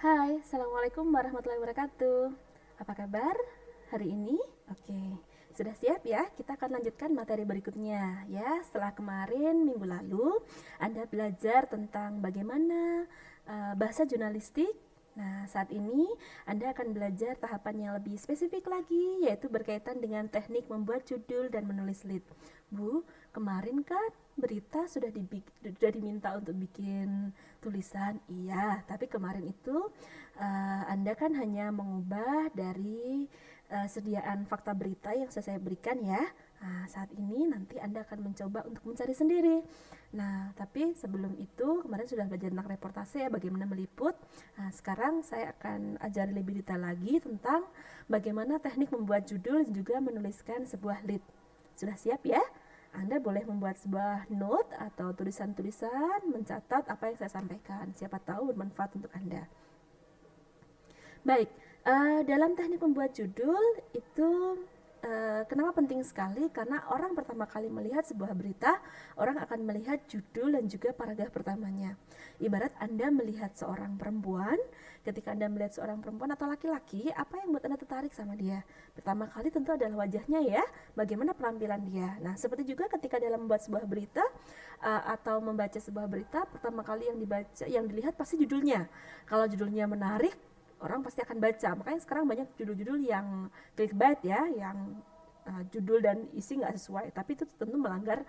Hai, Assalamualaikum warahmatullahi wabarakatuh. Apa kabar hari ini? Oke, sudah siap ya? Kita akan lanjutkan materi berikutnya ya. Setelah kemarin minggu lalu Anda belajar tentang bagaimana bahasa jurnalistik. Nah, saat ini Anda akan belajar tahapan yang lebih spesifik lagi, yaitu berkaitan dengan teknik membuat judul dan menulis lead. Bu, kemarin kan berita sudah diminta untuk bikin tulisan, iya. Tapi kemarin itu Anda kan hanya mengubah dari sediaan fakta berita yang saya berikan ya. Nah, saat ini nanti Anda akan mencoba untuk mencari sendiri. Nah, tapi sebelum itu kemarin sudah belajar tentang reportase ya, bagaimana meliput. Nah, sekarang saya akan ajari lebih detail lagi tentang bagaimana teknik membuat judul dan juga menuliskan sebuah lead. Sudah siap ya? Anda boleh membuat sebuah note atau tulisan-tulisan, mencatat apa yang saya sampaikan. Siapa tahu bermanfaat untuk Anda. Baik, dalam teknik membuat judul itu kenapa penting sekali? Karena orang pertama kali melihat sebuah berita, orang akan melihat judul dan juga paragraf pertamanya. Ibarat Anda melihat seorang perempuan, ketika Anda melihat seorang perempuan atau laki-laki, apa yang membuat Anda tertarik sama dia? Pertama kali tentu adalah wajahnya ya, bagaimana penampilan dia. Nah, seperti juga ketika dalam membuat sebuah berita atau membaca sebuah berita, pertama kali yang dilihat pasti judulnya. Kalau judulnya menarik, orang pasti akan baca. Makanya sekarang banyak judul-judul yang clickbait ya, yang judul dan isi nggak sesuai, tapi itu tentu melanggar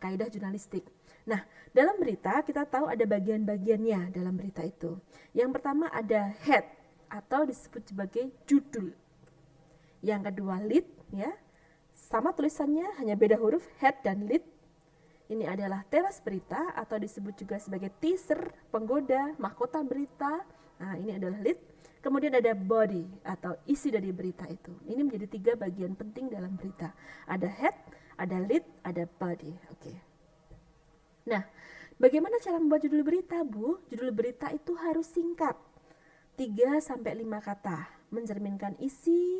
kaidah jurnalistik. Nah, dalam berita kita tahu ada bagian-bagiannya dalam berita itu. Yang pertama ada head atau disebut sebagai judul. Yang kedua lead ya, sama tulisannya hanya beda huruf, head dan lead. Ini adalah teras berita atau disebut juga sebagai teaser, penggoda, mahkota berita. Nah, ini adalah lead. Kemudian ada body atau isi dari berita itu. Ini menjadi 3 bagian penting dalam berita. Ada head, ada lead, ada body. Oke. Nah, bagaimana cara membuat judul berita, Bu? Judul berita itu harus singkat. 3-5 kata, mencerminkan isi,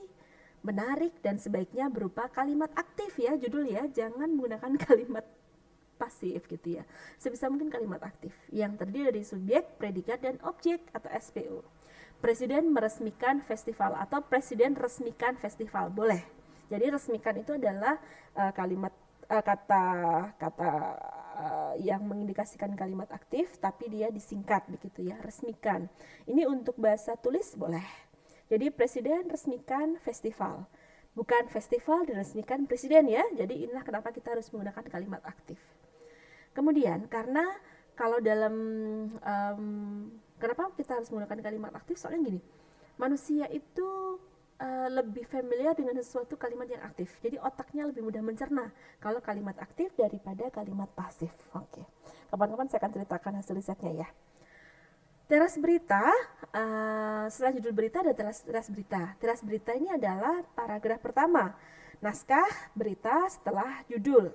menarik, dan sebaiknya berupa kalimat aktif ya judul ya. Jangan menggunakan kalimat pasif gitu ya. Sebisa mungkin kalimat aktif yang terdiri dari subjek, predikat, dan objek atau SPO. Presiden meresmikan festival atau presiden resmikan festival, boleh. Jadi resmikan itu adalah kalimat kata-kata yang mengindikasikan kalimat aktif, tapi dia disingkat begitu ya, resmikan. Ini untuk bahasa tulis boleh. Jadi presiden resmikan festival, bukan festival diresmikan presiden ya. Jadi inilah kenapa kita harus menggunakan kalimat aktif. Kemudian karena kalau dalam kenapa kita harus menggunakan kalimat aktif? Soalnya gini, manusia itu lebih familiar dengan sesuatu kalimat yang aktif. Jadi otaknya lebih mudah mencerna kalau kalimat aktif daripada kalimat pasif. Oke, kapan-kapan saya akan ceritakan hasil risetnya ya. Teras berita, setelah judul berita ada teras berita. Teras berita ini adalah paragraf pertama, naskah berita setelah judul.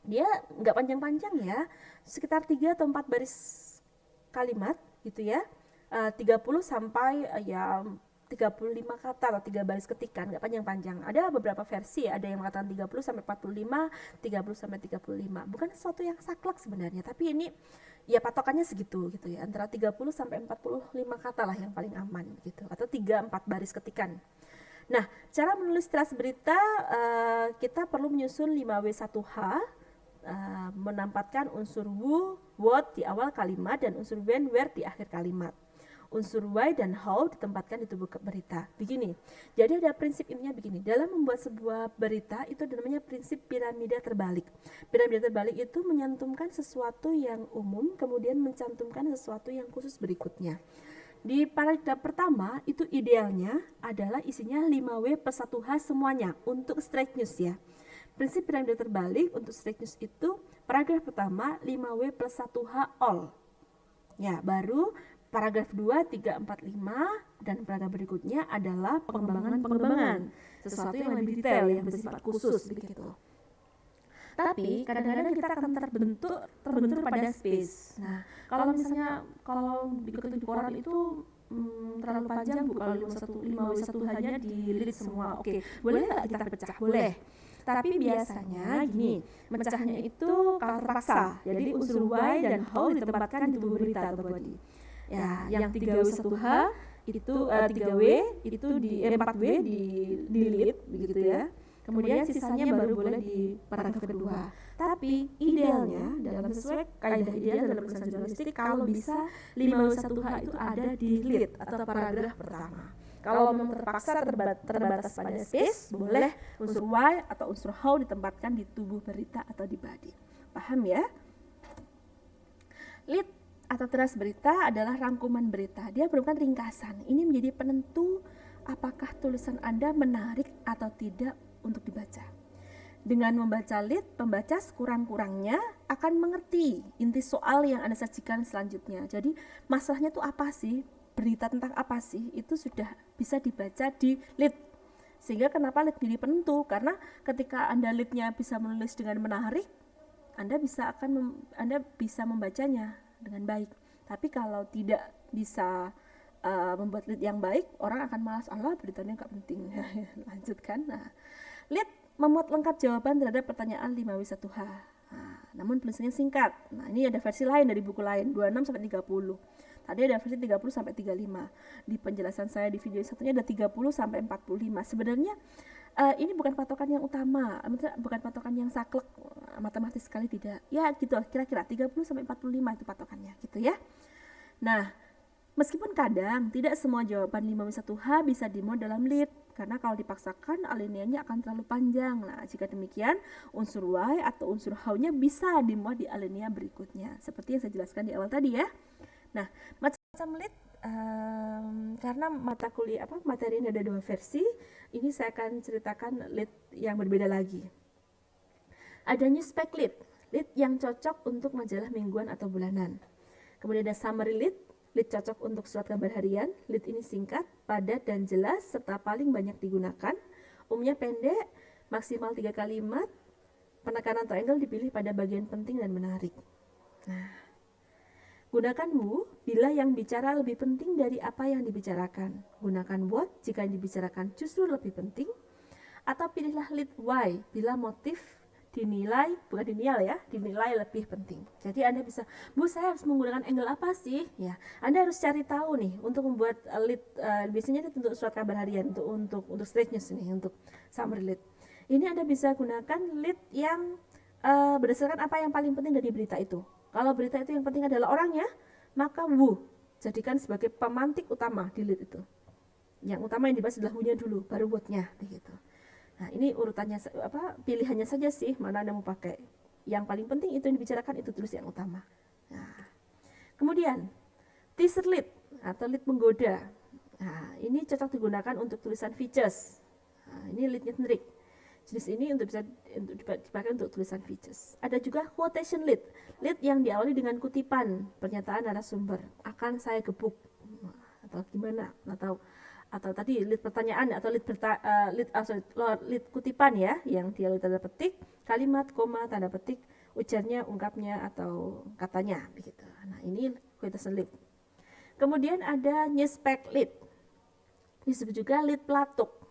Dia nggak panjang-panjang ya, sekitar 3 atau 4 baris kalimat gitu ya, 30 sampai ya 35 kata atau 3 baris ketikan, nggak panjang-panjang. Ada beberapa versi, ada yang mengatakan 30 sampai 45, 30 sampai 35. Bukan sesuatu yang saklek sebenarnya, tapi ini ya patokannya segitu gitu ya, antara 30 sampai 45 kata lah yang paling aman gitu, atau 3-4 baris ketikan. Nah, cara menulis teras berita kita perlu menyusun 5W1H, menempatkan unsur who, what di awal kalimat dan unsur when, where di akhir kalimat. Unsur why dan how ditempatkan di tubuh berita. Begini, jadi ada prinsip intinya begini. Dalam membuat sebuah berita itu namanya prinsip piramida terbalik. Piramida terbalik itu menyantumkan sesuatu yang umum, kemudian mencantumkan sesuatu yang khusus berikutnya. Di paragraf pertama itu idealnya adalah isinya 5W+1H semuanya untuk straight news ya. Prinsip piramida terbalik untuk straight news itu paragraf pertama 5W+1H all. Ya, baru paragraf 2, 3, 4, 5 dan paragraf berikutnya adalah pengembangan. Sesuatu yang lebih detail, yang bersifat khusus begitu. Tapi kadang-kadang kita akan terbentur pada space. Nah, kalau misalnya kalau diketuk di koran itu terlalu panjang Bu, kalau 5W1 hanya di lead semua. Oke, boleh nggak kita pecah? Boleh. Tapi biasanya gini, mecahnya itu kalau terpaksa. Jadi unsur why dan how ditempatkan di tubuh berita atau body. Ya, yang 3W1H itu 3W itu di 4W di lead begitu ya. Kemudian sisanya baru boleh di paragraf kedua. Tapi idealnya dalam sesuai kaidah ideal dalam penulisan jurnalistik kalau bisa 5W1H itu ada di lead atau paragraf pertama. Kalau memang terpaksa terbatas pada space, boleh unsur why atau unsur how ditempatkan di tubuh berita atau di body. Paham ya? Lead atau teras berita adalah rangkuman berita. Dia merupakan ringkasan. Ini menjadi penentu apakah tulisan Anda menarik atau tidak untuk dibaca. Dengan membaca lead, pembaca sekurang-kurangnya akan mengerti inti soal yang Anda sajikan selanjutnya. Jadi masalahnya itu apa sih? Berita tentang apa sih? Itu sudah bisa dibaca di lead. Sehingga kenapa lead jadi penentu? Karena ketika Anda leadnya bisa menulis dengan menarik, Anda bisa membacanya dengan baik. Tapi kalau tidak bisa membuat lead yang baik, orang akan malas, Allah beritanya nggak penting. Lanjutkan. Nah, lead memuat lengkap jawaban terhadap pertanyaan 5W1H. Namun tulisannya singkat. Nah, ini ada versi lain dari buku lain, 26 sampai 30. Tadi ada versi 30 sampai 35. Di penjelasan saya di video satunya ada 30 sampai 45. Sebenarnya ini bukan patokan yang utama, bukan patokan yang saklek matematis sekali, tidak. Ya gitu, kira-kira 30 sampai 45 itu patokannya, gitu ya. Nah, meskipun kadang tidak semua jawaban 5W1H bisa dimuat dalam lead, karena kalau dipaksakan alineanya akan terlalu panjang. Nah, jika demikian, unsur why atau unsur how-nya bisa dimuat di alinea berikutnya, seperti yang saya jelaskan di awal tadi ya. Nah, macam lead karena materi ini ada dua versi, ini saya akan ceritakan lead yang berbeda lagi. Ada newspek lead yang cocok untuk majalah mingguan atau bulanan. Kemudian ada summary lead cocok untuk surat kabar harian. Lead ini singkat, padat dan jelas serta paling banyak digunakan. Umumnya pendek, maksimal 3 kalimat. Penekanan triangle dipilih pada bagian penting dan menarik. Nah, gunakan who bila yang bicara lebih penting dari apa yang dibicarakan. Gunakan what jika yang dibicarakan justru lebih penting. Atau pilihlah lead why bila motif dinilai lebih penting. Jadi Anda bisa, Bu, saya harus menggunakan angle apa sih? Ya, Anda harus cari tahu nih untuk membuat lead. Biasanya itu untuk surat kabar harian, untuk straight news nih, untuk summary lead. Ini Anda bisa gunakan lead yang berdasarkan apa yang paling penting dari berita itu. Kalau berita itu yang penting adalah orangnya, maka who jadikan sebagai pemantik utama di lead itu. Yang utama yang dibahas adalah who-nya dulu, baru what-nya begitu. Nah, ini urutannya pilihannya saja sih mana Anda mau pakai. Yang paling penting itu yang dibicarakan, itu tulis yang utama. Nah, kemudian teaser lead atau lead menggoda. Nah, ini cocok digunakan untuk tulisan features. Nah, ini leadnya generik. Jenis ini bisa dipakai untuk tulisan features. Ada juga quotation lead yang diawali dengan kutipan pernyataan narasumber. Akan saya gebuk atau gimana, atau tadi lead pertanyaan atau lead kutipan ya, yang dia tanda petik, kalimat, koma, tanda petik, ujarnya, ungkapnya atau katanya begitu. Nah, ini quotation lead. Kemudian ada newspek lead. Disebut juga lead pelatuk.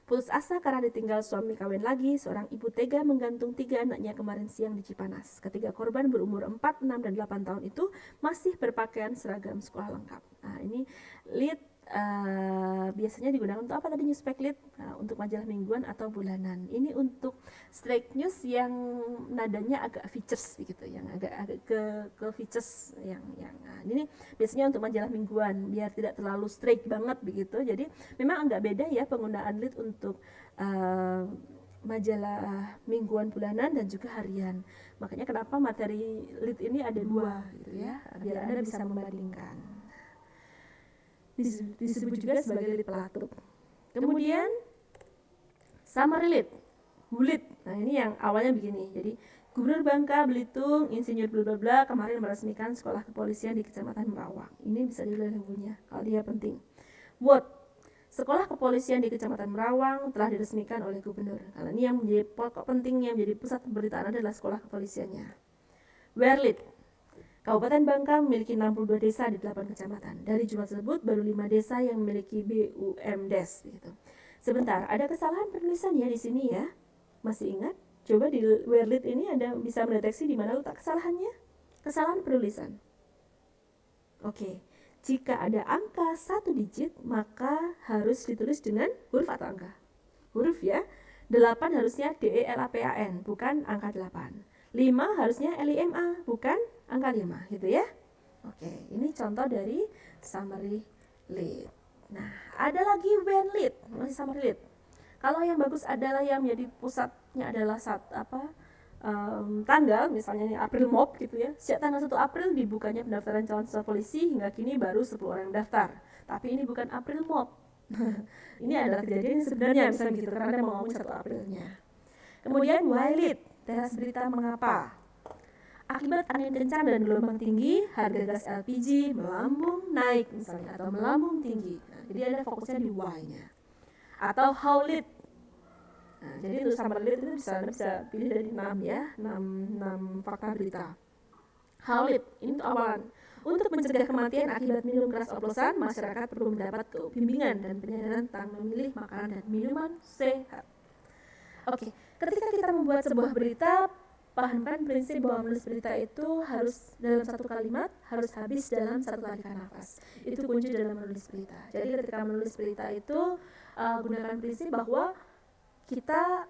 Putus asa karena ditinggal suami kawin lagi, seorang ibu tega menggantung 3 anaknya kemarin siang di Cipanas. Ketiga korban berumur 4, 6, dan 8 tahun itu masih berpakaian seragam sekolah lengkap. Nah, ini lead biasanya digunakan untuk apa tadi, newspek lead? Untuk majalah mingguan atau bulanan. Ini untuk straight news yang nadanya agak features begitu, yang agak ke features yang ini biasanya untuk majalah mingguan biar tidak terlalu straight banget begitu. Jadi memang agak beda ya penggunaan lead untuk majalah mingguan, bulanan dan juga harian. Makanya kenapa materi lead ini ada dua gitu ya, biar Anda bisa membandingkan. Disebut juga sebagai lead pelatuk. Kemudian summary lead, bulit. Nah, ini yang awalnya begini. Jadi Gubernur Bangka Belitung Insinyur bla bla bla kemarin meresmikan sekolah kepolisian di Kecamatan Merawang. Ini bisa dilihat bukunya kalau dia penting. What? Sekolah kepolisian di Kecamatan Merawang telah diresmikan oleh Gubernur. Karena ini yang menjadi pokok pentingnya, menjadi pusat pemberitaan adalah sekolah kepolisiannya. Where lead? Kabupaten Bangka memiliki 62 desa di 8 kecamatan. Dari jumlah tersebut, baru 5 desa yang memiliki BUMDes. Gitu. Sebentar, ada kesalahan penulisan ya di sini ya. Masih ingat? Coba di where lead ini Anda bisa mendeteksi di mana letak kesalahannya. Kesalahan penulisan. Oke, jika ada angka 1 digit, maka harus ditulis dengan huruf atau angka? Huruf ya. 8 harusnya DELAPAN, bukan angka 8. 5 harusnya LIMA, bukan angka 5, gitu ya. Oke, ini contoh dari summary lead. Nah, ada lagi when lead, masih summary lead. Kalau yang bagus adalah yang menjadi pusatnya adalah tanggal, misalnya ini April MOP gitu ya. Sejak tanggal 1 April dibukanya pendaftaran calon siswa polisi, hingga kini baru 10 orang daftar. Tapi ini bukan April MOP. Ini adalah kejadian yang sebenarnya, misalnya gitu, karena Anda mau ngomong 1 Aprilnya. Kemudian why lead, teras berita mengapa. Akibat angin kencang dan gelombang tinggi, harga gas LPG melambung naik misalnya, atau melambung tinggi. Nah, jadi ada fokusnya di why-nya. Atau how lead. Nah, jadi untuk summary lead itu bisa pilih dari 6 ya, 6 fakta berita. How lead, ini untuk awalan. Untuk mencegah kematian akibat minum keras oplosan, masyarakat perlu mendapat bimbingan dan penyadaran tentang memilih makanan dan minuman sehat. Oke, ketika kita membuat sebuah berita, pahamkan prinsip bahwa menulis berita itu harus dalam 1 kalimat, harus habis dalam 1 tarikan nafas. Itu kunci dalam menulis berita. Jadi ketika menulis berita itu gunakan prinsip bahwa kita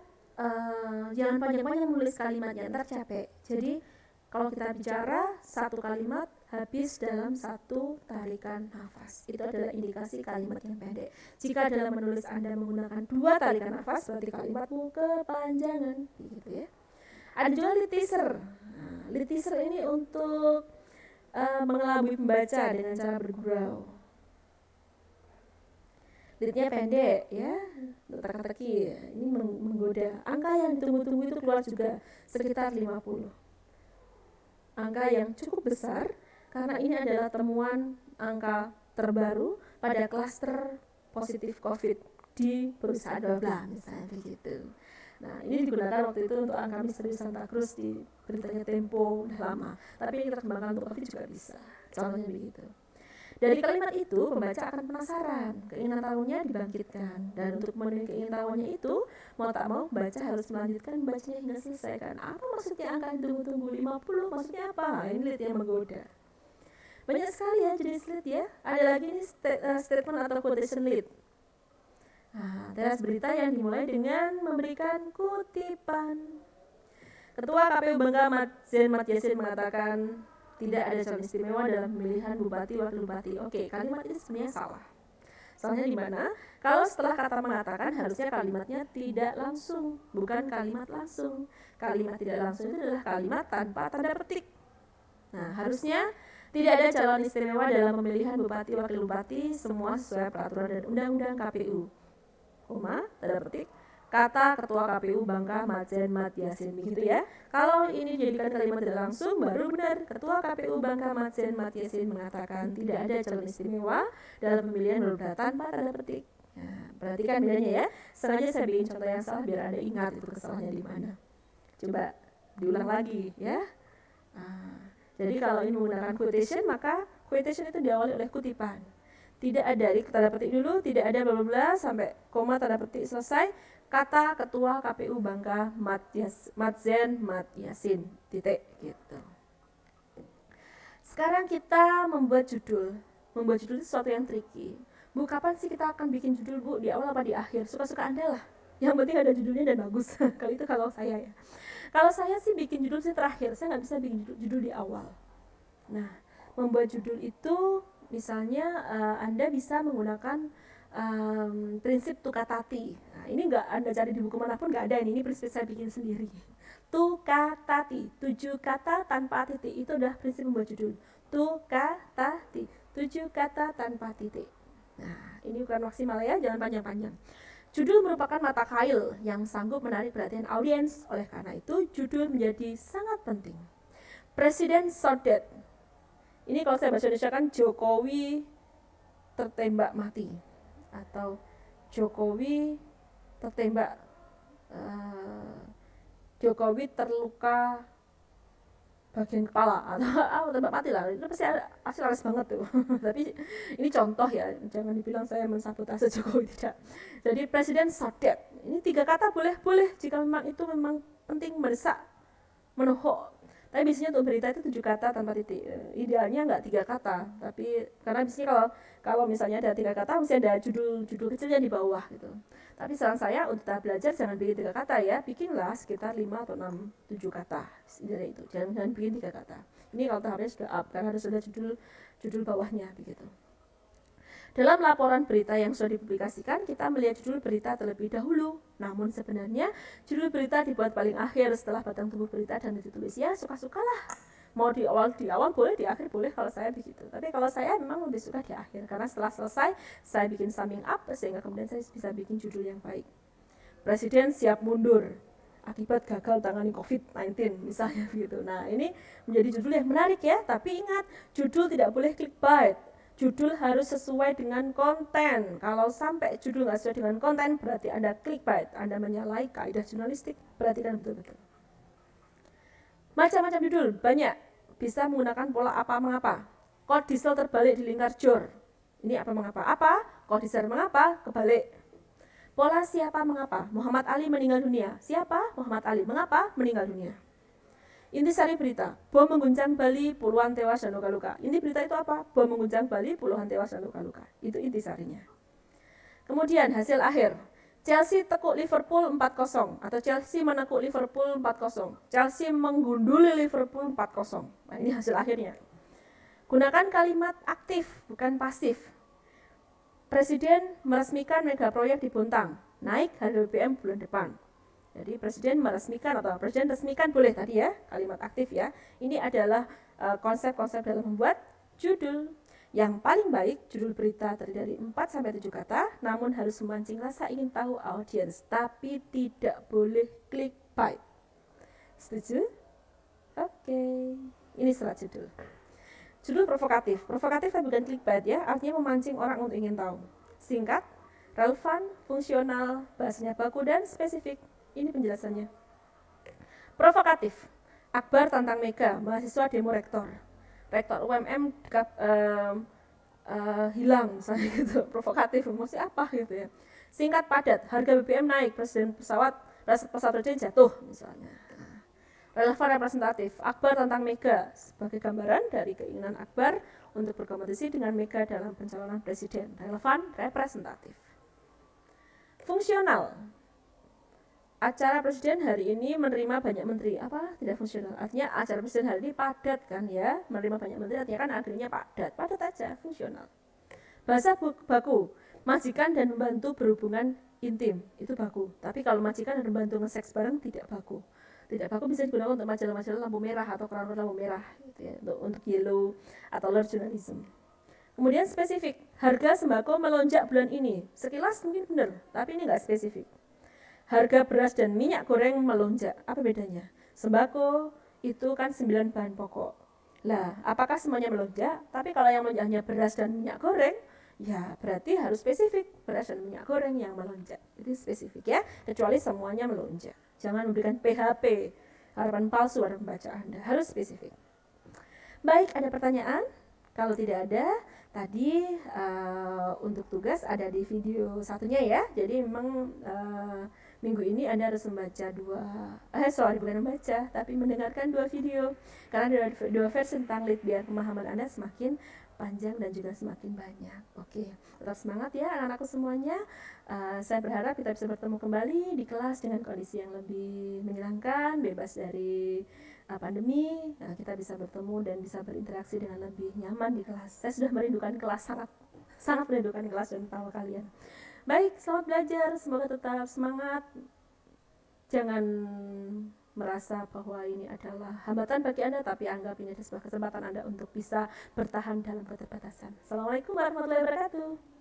jangan panjang-panjang menulis kalimatnya, ntar capek. Jadi kalau kita bicara 1 kalimat habis dalam 1 tarikan nafas, itu adalah indikasi kalimat yang pendek. Jika dalam menulis Anda menggunakan 2 tarikan nafas, berarti kalimatmu kepanjangan, gitu ya. Ada juga lead teaser. Nah, lead teaser ini untuk mengelabui pembaca dengan cara bergurau. Leadnya pendek ya, teka-teki, ini menggoda. Angka yang ditunggu-tunggu itu keluar juga sekitar 50. Angka yang cukup besar karena ini adalah temuan angka terbaru pada klaster positif COVID di perusahaan bla misalnya begitu. Nah, ini digunakan waktu itu untuk angka misteri Santa Cruz di beritanya Tempo udah lama. Tapi kita kembangkan untuk COVID juga bisa. Contohnya begitu. Dari kalimat itu, pembaca akan penasaran, keinginan tahunya dibangkitkan. Dan untuk memenuhi keinginan tahunya itu, mau tak mau, pembaca harus melanjutkan membacanya hingga selesai. Kan apa maksudnya angka yang tunggu-tunggu 50? Maksudnya apa? Nah, ini lead yang menggoda. Banyak sekali ya jenis lead ya. Ada lagi nih statement atau quotation lead. Nah, teras berita yang dimulai dengan memberikan kutipan. Ketua KPU Bangka Mat Yasin mengatakan tidak ada calon istimewa dalam pemilihan bupati wakil bupati. Oke, kalimat ini sebenarnya salah. Salahnya di mana? Kalau setelah kata mengatakan harusnya kalimatnya tidak langsung, bukan kalimat langsung. Kalimat tidak langsung itu adalah kalimat tanpa tanda petik. Nah, harusnya tidak ada calon istimewa dalam pemilihan bupati wakil bupati, semua sesuai peraturan dan undang-undang KPU. Tanda petik. Kata Ketua KPU Bangka Mat Yasin, begitu ya. Kalau ini dijadikan kalimat tidak langsung, baru benar. Ketua KPU Bangka Mat Yasin mengatakan tidak ada calon istimewa dalam pemilihan berbeda tanpa tanda petik. Nah, perhatikan bedanya ya. Sengaja saya bikin contoh yang salah biar Anda ingat itu kesalahannya di mana. Coba diulang lagi ya. Nah, jadi kalau ini menggunakan quotation, maka quotation itu diawali oleh kutipan. Tidak ada tanda petik dulu, tidak ada bla bla bla sampai koma tanda petik selesai. Kata Ketua KPU Bangka Mat Yasin, titik gitu. Sekarang kita membuat judul. Membuat judul itu sesuatu yang tricky. Bu, kapan sih kita akan bikin judul, Bu? Di awal apa di akhir? Suka-suka Anda lah. Yang penting ada judulnya dan bagus. Kali itu kalau saya ya. Kalau saya sih bikin judul sih terakhir. Saya nggak bisa bikin judul di awal. Nah, membuat judul itu misalnya Anda bisa menggunakan prinsip tukatati. Nah, ini nggak Anda cari di buku manapun, nggak ada ini prinsip saya bikin sendiri. Tukatati, 7 kata tanpa titik, itu adalah prinsip membuat judul. Tukatati, 7 kata tanpa titik. Nah, ini ukuran maksimal ya, jangan panjang-panjang. Judul merupakan mata kail yang sanggup menarik perhatian audiens. Oleh karena itu, judul menjadi sangat penting. Presiden shot dead. Ini kalau saya bahasa Indonesia kan Jokowi tertembak mati, atau Jokowi tertembak, Jokowi terluka bagian kepala, atau tembak mati lah. Itu pasti asli laris banget tuh. Tapi ini contoh ya, jangan dibilang saya mensabotase Jokowi, tidak. Jadi presiden shot dead. Ini 3 kata boleh jika memang itu memang penting, mendesak, menohok. Tapi biasanya untuk berita itu 7 kata tanpa titik. Idealnya nggak 3 kata, tapi karena biasanya kalau misalnya ada 3 kata, mesti ada judul kecilnya di bawah gitu. Tapi saran saya untuk tahap belajar jangan bikin 3 kata ya, bikinlah sekitar 5 atau 6, 7 kata dari itu. Jangan bikin 3 kata. Ini kalau tahapnya sudah up, karena harus ada judul bawahnya begitu. Dalam laporan berita yang sudah dipublikasikan, kita melihat judul berita terlebih dahulu. Namun sebenarnya judul berita dibuat paling akhir setelah batang tubuh berita dan ditulis. Ya suka-sukalah. Mau di awal boleh, di akhir boleh, kalau saya begitu. Tapi kalau saya memang lebih suka di akhir, karena setelah selesai saya bikin summing up sehingga kemudian saya bisa bikin judul yang baik. Presiden siap mundur akibat gagal tangani COVID-19 misalnya begitu. Nah, ini menjadi judul yang menarik ya, tapi ingat, judul tidak boleh clickbait. Judul harus sesuai dengan konten. Kalau sampai judul nggak sesuai dengan konten, berarti Anda clickbait, Anda menyalahi kaidah jurnalistik. Perhatikan betul-betul. Macam-macam judul, banyak. Bisa menggunakan pola apa mengapa. Kok diesel terbalik di lingkar jor. Ini apa mengapa. Apa? Kok diesel mengapa? Kebalik. Pola siapa mengapa. Muhammad Ali meninggal dunia. Siapa? Muhammad Ali. Mengapa? Meninggal dunia. Intisari berita, bom mengguncang Bali, puluhan tewas dan luka-luka. Inti berita itu apa? Bom mengguncang Bali, puluhan tewas dan luka-luka. Itu intisarinya. Kemudian hasil akhir, Chelsea tekuk Liverpool 4-0 atau Chelsea menekuk Liverpool 4-0. Chelsea menggunduli Liverpool 4-0. Nah, ini hasil akhirnya. Gunakan kalimat aktif, bukan pasif. Presiden meresmikan mega proyek di Bontang, naik harga BBM bulan depan. Jadi presiden meresmikan atau presiden resmikan boleh tadi ya, kalimat aktif ya. Ini adalah konsep-konsep dalam membuat judul. Yang paling baik judul berita terdiri dari 4-7 kata, namun harus memancing rasa ingin tahu audiens, tapi tidak boleh clickbait. Setuju? Oke. Ini surat judul. Judul provokatif. Provokatif tapi bukan clickbait ya, artinya memancing orang untuk ingin tahu. Singkat, relevan, fungsional, bahasanya baku dan spesifik. Ini penjelasannya. Provokatif. Akbar tantang Mega, mahasiswa demo rektor. Rektor UMM hilang misalnya gitu. Provokatif, maksudnya apa gitu ya. Singkat padat, harga BBM naik, pesawat presiden jatuh misalnya. Relevan representatif, Akbar tantang Mega sebagai gambaran dari keinginan Akbar untuk berkompetisi dengan Mega dalam pencalonan presiden. Relevan representatif. Fungsional. Acara presiden hari ini menerima banyak menteri. Apa? Tidak fungsional. Artinya acara presiden hari ini padat kan ya. Menerima banyak menteri artinya kan akhirnya padat. Padat aja, fungsional. Bahasa baku. Majikan dan membantu berhubungan intim. Itu baku. Tapi kalau majikan dan membantu nge-seks bareng tidak baku. Tidak baku bisa digunakan untuk majalah-majalah lampu merah atau koran lampu merah gitu ya, untuk yellow atau alert journalism. Kemudian spesifik. Harga sembako melonjak bulan ini. Sekilas mungkin benar, tapi ini nggak spesifik. Harga beras dan minyak goreng melonjak. Apa bedanya? Sembako itu kan 9 bahan pokok. Lah, apakah semuanya melonjak? Tapi kalau yang melonjak hanya beras dan minyak goreng, ya berarti harus spesifik. Beras dan minyak goreng yang melonjak. Itu spesifik ya, kecuali semuanya melonjak. Jangan memberikan PHP, harapan palsu pada pembaca Anda. Harus spesifik. Baik, ada pertanyaan? Kalau tidak ada, tadi untuk tugas ada di video satunya ya. Jadi memang minggu ini Anda harus membaca bukan membaca, tapi mendengarkan 2 video. Karena ada 2 versi tentang lead biar pemahaman Anda semakin panjang dan juga semakin banyak. Oke, tetap semangat ya anak-anakku semuanya. Saya berharap kita bisa bertemu kembali di kelas dengan kondisi yang lebih menyenangkan, bebas dari pandemi. Kita bisa bertemu dan bisa berinteraksi dengan lebih nyaman di kelas. Saya sudah merindukan kelas, sangat merindukan kelas dan tahu kalian. Baik, selamat belajar, semoga tetap semangat. Jangan merasa bahwa ini adalah hambatan bagi Anda, tapi anggap ini adalah sebuah kesempatan Anda untuk bisa bertahan dalam keterbatasan. Assalamualaikum warahmatullahi wabarakatuh.